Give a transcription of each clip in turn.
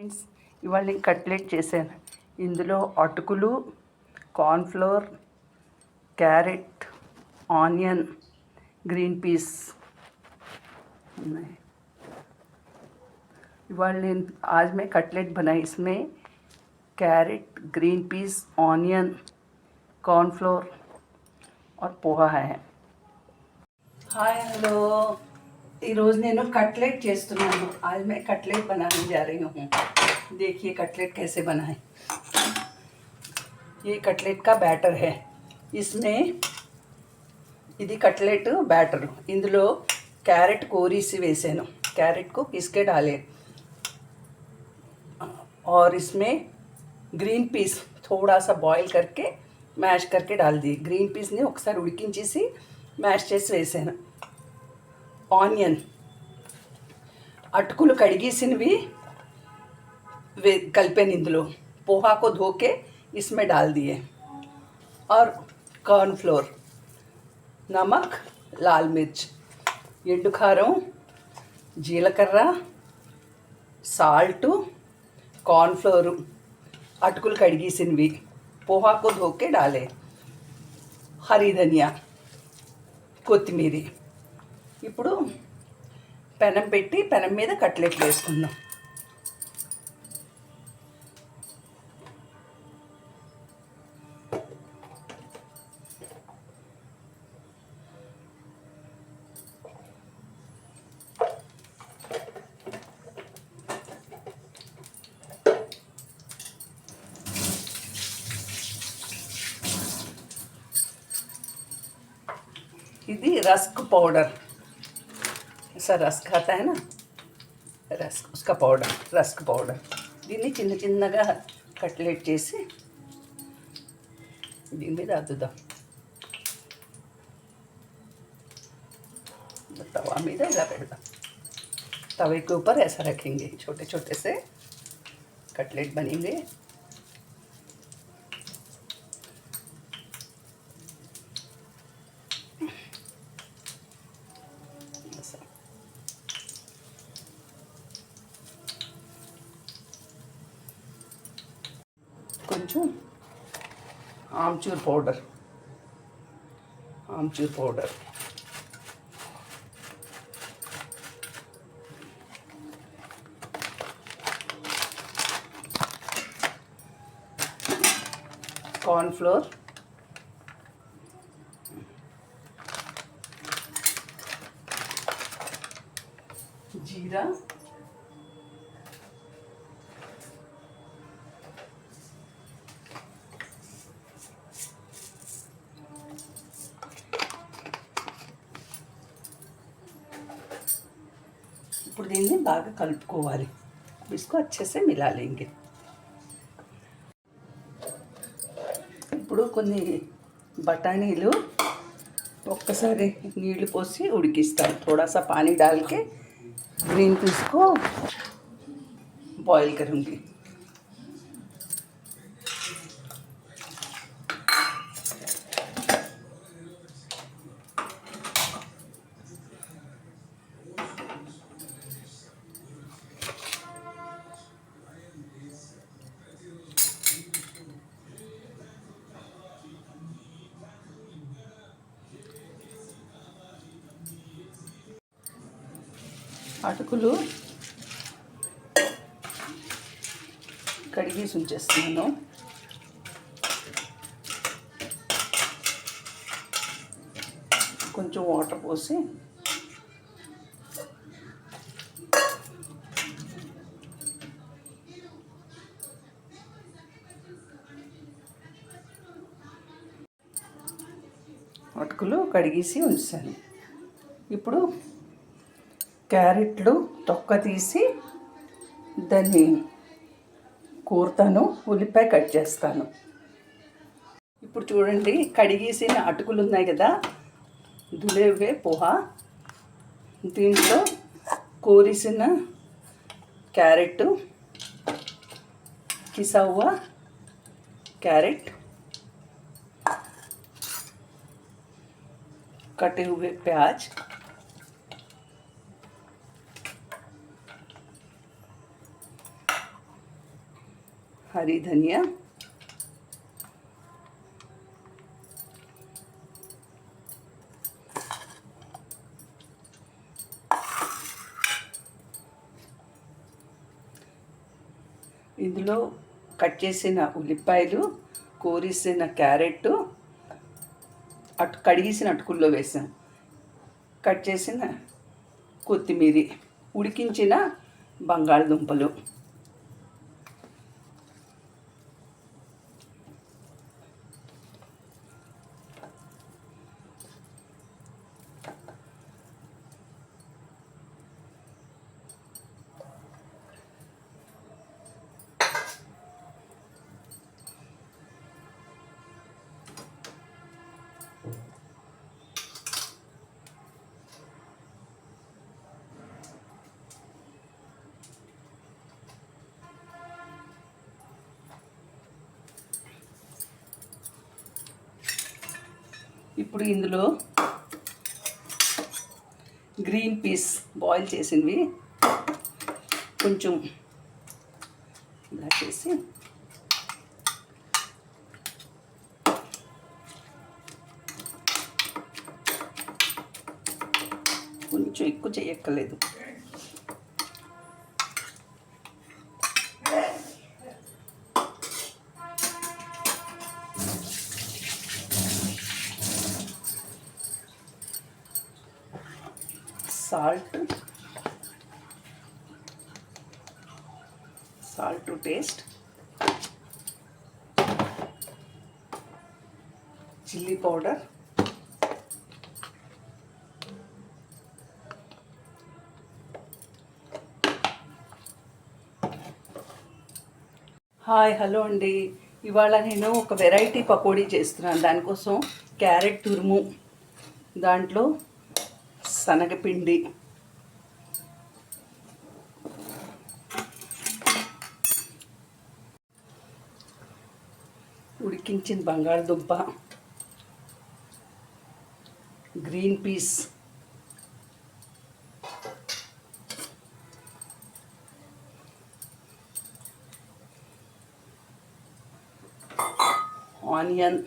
Friends, ఇవాళ నేను cutlet చేశాను. ఇందులో అటుకులు, cornflour, carrot, onion, green peas ఉన్నాయి. इवाल आज मैं कटलेट बनाई. इसमें carrot, green peas, onion, cornflour और पोहा है. हाय हेलो, रोज़ నేను कटलेट చేస్తున్నాను. आज मैं कटलेट बनाने जा रही हूँ. देखिए कटलेट कैसे बनाएं. ये कटलेट का बैटर है. इसमें ఇది कटलेट बैटर. ఇందులో క్యారెట్ కోరిసి వేసాను. कैरेट को पीस के डाले और इसमें ग्रीन पीस थोड़ा सा बॉईल करके मैश करके डाल दी. ग्रीन पीस ने ఒకసారి ఉడికించేసి మ్యాష్ చేసి వేసాను. ఆనియన్, అటుకులు కడిగేసినవి కలిపాను ఇందులో. पोहा को धो के इसमें डाल दिए और कॉर्नफ्लोर, नमक, लाल मिर्च, ఎండు కారం, జీలకర్ర, साल्ट, कॉर्नफ्लोर, अटकुल कड़गीसिनवी, पोहा को धो के डाले, हरी धनिया, కొత్తిమీర. ఇప్పుడు పెనం పెట్టి పెనం మీద కట్లెట్లు వేసుకుందాం. ఇది रस्क पाउडर. ऐसा रस्क आता है ना, रस्क, उसका पाउडर, रस्क पाउडर. దీన్ని చిన్న చిన్నగా కట్లెట్ చేసి దీని మీద అద్దుదాం. तवा మీద ఇలా పెడదాం. तवे के ऊपर ऐसा रखेंगे. छोटे छोटे से कटलेट बनेंगे. కొంచెం ఆమ్చూర్ పౌడర్, కార్న్ఫ్లోర్, జీరా, ఇప్పుడు దీన్ని బాగా కలుపుకోవాలి. इसको अच्छे से मिला लेंगे. ఇప్పుడు కొన్ని బఠానీలు ఒక్కసారి నీళ్లు పోసి ఉడికిస్తాను. थोड़ा सा पानी डाल के ग्रीन पीस को बॉईल करूँगी. అటుకులు కడిగేసి ఉంచేస్తున్నాను. కొంచెం వాటర్ పోసి అటుకులు కడిగేసి ఉంచాను. ఇప్పుడు క్యారెట్లు తొక్క తీసి దాన్ని కూరతాను. ఉల్లిపాయ కట్ చేస్తాను. ఇప్పుడు చూడండి, కడిగేసిన అటుకులు ఉన్నాయి కదా, ధులే हुए पोहा, దీంట్లో కోరిసిన క్యారెట్, किसा हुआ कैरेट, कटे हुए प्याज, हरी धनिया, ఇందులో కట్ చేసిన ఉల్లిపాయలు, కోరేసిన క్యారెట్, కడిగేసిన అటుకుల్లో వేసాం, కట్ చేసిన కొత్తిమీర, ఉడికించిన బంగాళదుంపలు, ఇప్పుడు ఇందులో గ్రీన్ పీస్ బాయిల్ చేసినవి కొంచెం ఇలా చేసి కొంచెం ఎక్కువ చేయక్కర్లేదు, salt to taste, chili powder, hi hello అండి. ఇవాళ నేను ఒక వెరైటీ పకోడీ చేస్తున్నాను. దానికోసం క్యారెట్ తురుము, దాంట్లో శనగపిండి, ఉడికించిన బంగాళదుంప, గ్రీన్ పీస్, ఆనియన్,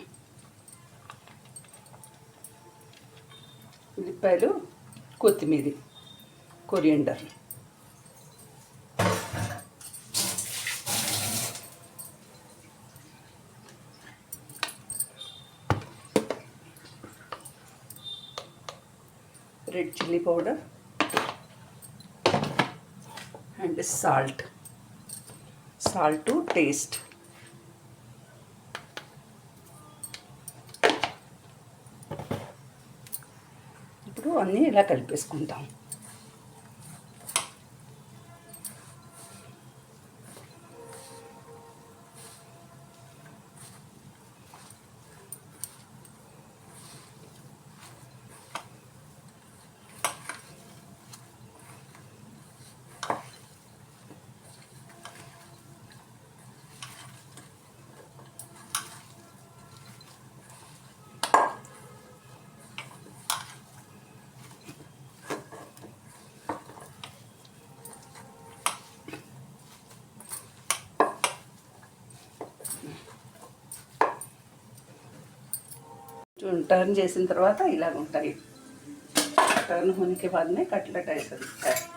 ఉల్లిపాయలు, కొత్తిమీర, coriander, red chilli powder and salt to taste. ఇప్పుడు అన్నీ ఇలా కలిపేసుకుంటాం. टर्न చేసిన తర్వాత ఇలా ఉంటాయి. टर्न होने के बाद में कटलेट ऐसा दिखता है.